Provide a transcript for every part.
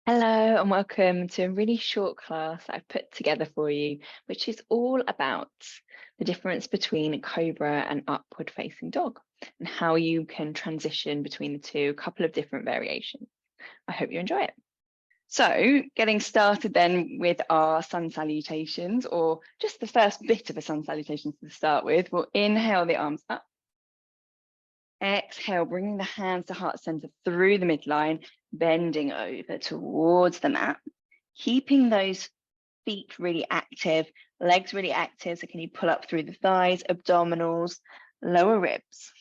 Hello and welcome to a really short class I've put together for you, which is all about the difference between a Cobra and upward facing dog and how you can transition between the two, a couple of different variations. I hope you enjoy it. So getting started then with our Sun Salutations, or just the first bit of a Sun Salutations to start with, we'll inhale the arms up. Exhale, bringing the hands to heart center through the midline, bending over towards the mat, keeping those feet really active, legs really active. So can you pull up through the thighs, abdominals, lower ribs?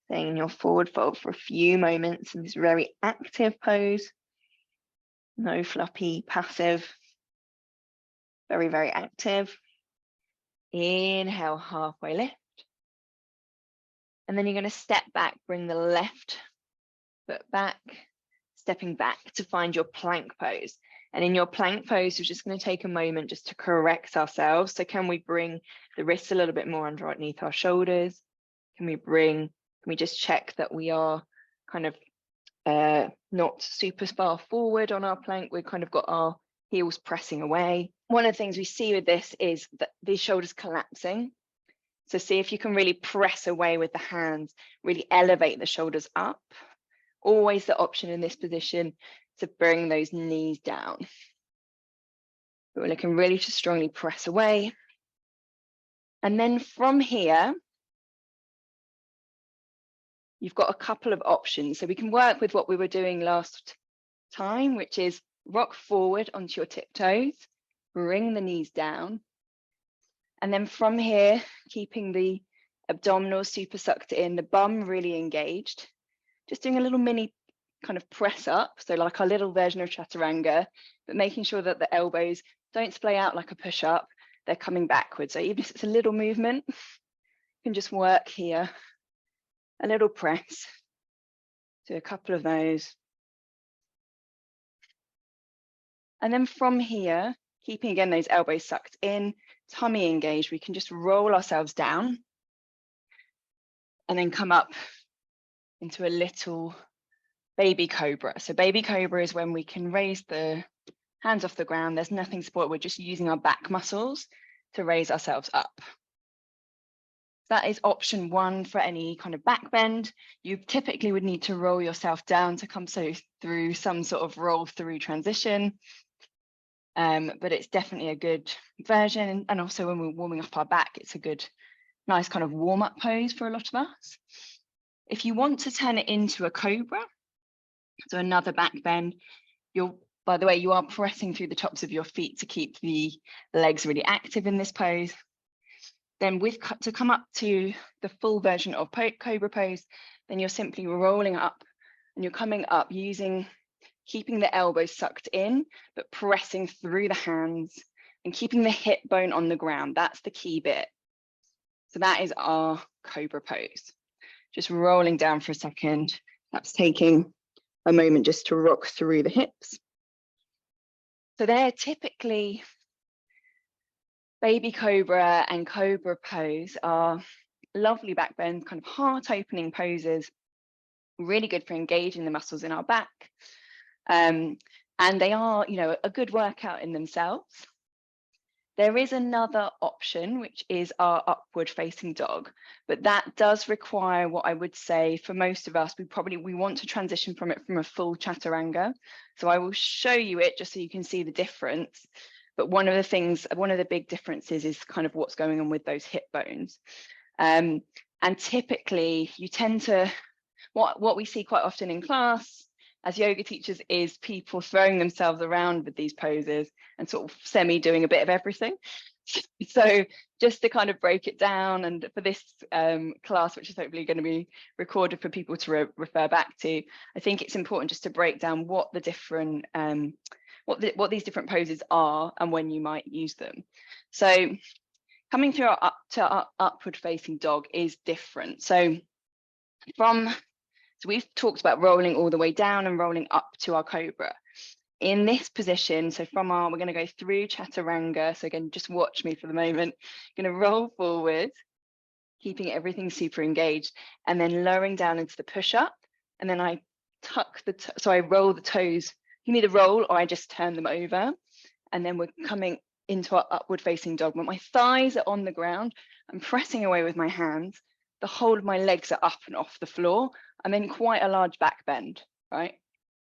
Staying in your forward fold for a few moments in this very active pose. No floppy, passive, very, very active. Inhale, halfway lift. And then you're going to step back, bring the left foot back, stepping back to find your plank pose. And in your plank pose, we're just going to take a moment just to correct ourselves. So can we bring the wrists a little bit more underneath our shoulders? Can we just check that we are kind of not super far forward on our plank? We've kind of got our heels pressing away. One of the things we see with this is that these shoulders collapsing. So see if you can really press away with the hands, really elevate the shoulders up. Always the option in this position to bring those knees down. But we're looking really to strongly press away. And then from here, you've got a couple of options. So we can work with what we were doing last time, which is rock forward onto your tiptoes, bring the knees down. And then from here, keeping the abdominals super sucked in, the bum really engaged, just doing a little mini kind of press up. So like our little version of chaturanga, but making sure that the elbows don't splay out like a push up, they're coming backwards. So even if it's a little movement, you can just work here, a little press, do a couple of those. And then from here, keeping again those elbows sucked in, tummy engaged, we can just roll ourselves down and then come up into a little baby cobra. So baby cobra is when we can raise the hands off the ground. There's nothing support. We're just using our back muscles to raise ourselves up. That is option one for any kind of back bend. You typically would need to roll yourself down to come through some sort of roll through transition. But it's definitely a good version. And also when we're warming up our back, it's a good, nice kind of warm up pose for a lot of us. If you want to turn it into a cobra, so another back bend, by the way, you are pressing through the tops of your feet to keep the legs really active in this pose. Then to come up to the full version of cobra pose, then you're simply rolling up and you're coming up keeping the elbows sucked in, but pressing through the hands and keeping the hip bone on the ground. That's the key bit. So that is our cobra pose. Just rolling down for a second. That's taking a moment just to rock through the hips. So they're typically baby cobra and cobra pose are lovely back bends, kind of heart opening poses, really good for engaging the muscles in our back. And they are, a good workout in themselves. There is another option, which is our upward facing dog, but that does require what I would say for most of us, we want to transition from a full chaturanga. So I will show you it just so you can see the difference. But one of the big differences is kind of what's going on with those hip bones. And typically you tend to, what we see quite often in class as yoga teachers is people throwing themselves around with these poses and sort of doing a bit of everything. So just to kind of break it down, and for this class, which is hopefully going to be recorded for people to refer back to, I think it's important just to break down what the different what these different poses are and when you might use them. So coming through our upward facing dog is different. So we've talked about rolling all the way down and rolling up to our cobra. In this position, so we're going to go through chaturanga. So again, just watch me for the moment. I'm going to roll forward, keeping everything super engaged, and then lowering down into the push up. And then I tuck so I roll the toes can either roll or I just turn them over. And then we're coming into our upward facing dog. When my thighs are on the ground, I'm pressing away with my hands. The whole of my legs are up and off the floor. I'm in quite a large back bend, right?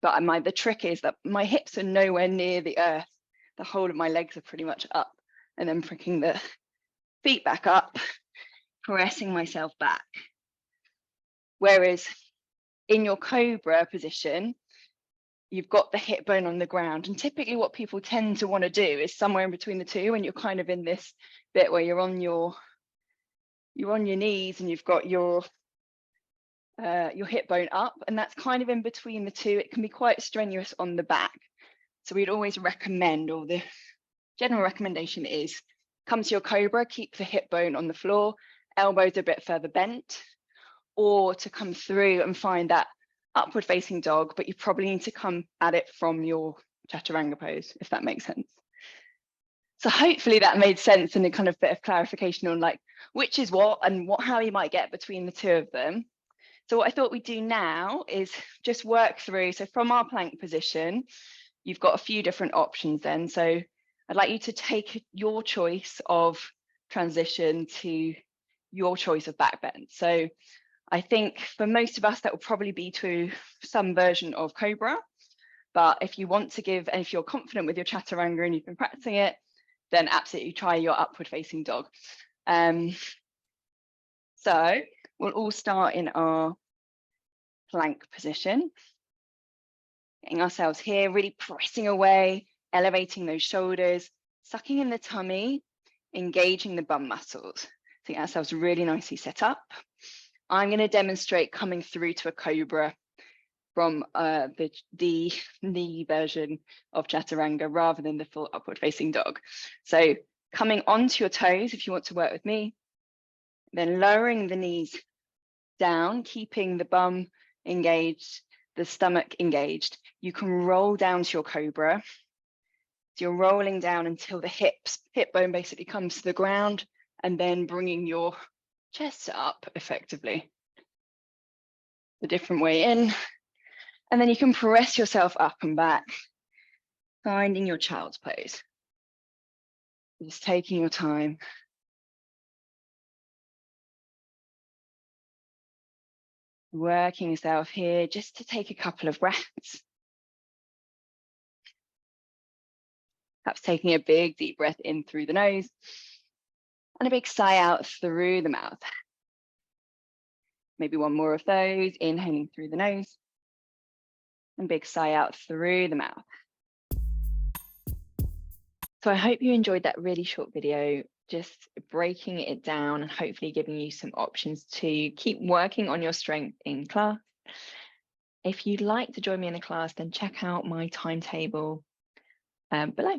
But the trick is that my hips are nowhere near the earth. The whole of my legs are pretty much up, and then pricking the feet back up, pressing myself back. Whereas in your Cobra position, you've got the hip bone on the ground. And typically what people tend to want to do is somewhere in between the two, when you're kind of in this bit where you're on your knees and you've got your hip bone up, and that's kind of in between the two. It can be quite strenuous on the back. So we'd always recommend, or the general recommendation is, come to your Cobra, keep the hip bone on the floor, elbows a bit further bent, or to come through and find that upward facing dog, but you probably need to come at it from your chaturanga pose, if that makes sense. So hopefully that made sense, and a kind of bit of clarification on like which is what and how you might get between the two of them. So what I thought we'd do now is just work through. So from our plank position, you've got a few different options then. So I'd like you to take your choice of transition to your choice of back bend. So I think for most of us, that will probably be to some version of Cobra. But if you want to give, and if you're confident with your chaturanga and you've been practicing it, then absolutely try your upward facing dog. So we'll all start in our plank position, getting ourselves here, really pressing away, elevating those shoulders, sucking in the tummy, engaging the bum muscles. So get ourselves really nicely set up. I'm going to demonstrate coming through to a Cobra from the knee version of chaturanga rather than the full upward facing dog. So coming onto your toes, if you want to work with me, then lowering the knees down, keeping the bum engaged, the stomach engaged. You can roll down to your Cobra. So you're rolling down until the hip bone basically comes to the ground, and then bringing your chest up effectively. The different way in. And then you can press yourself up and back, finding your child's pose. Just taking your time. Working yourself here just to take a couple of breaths. Perhaps taking a big deep breath in through the nose and a big sigh out through the mouth. Maybe one more of those, inhaling through the nose and big sigh out through the mouth. So I hope you enjoyed that really short video, just breaking it down and hopefully giving you some options to keep working on your strength in class. If you'd like to join me in the class, then check out my timetable below.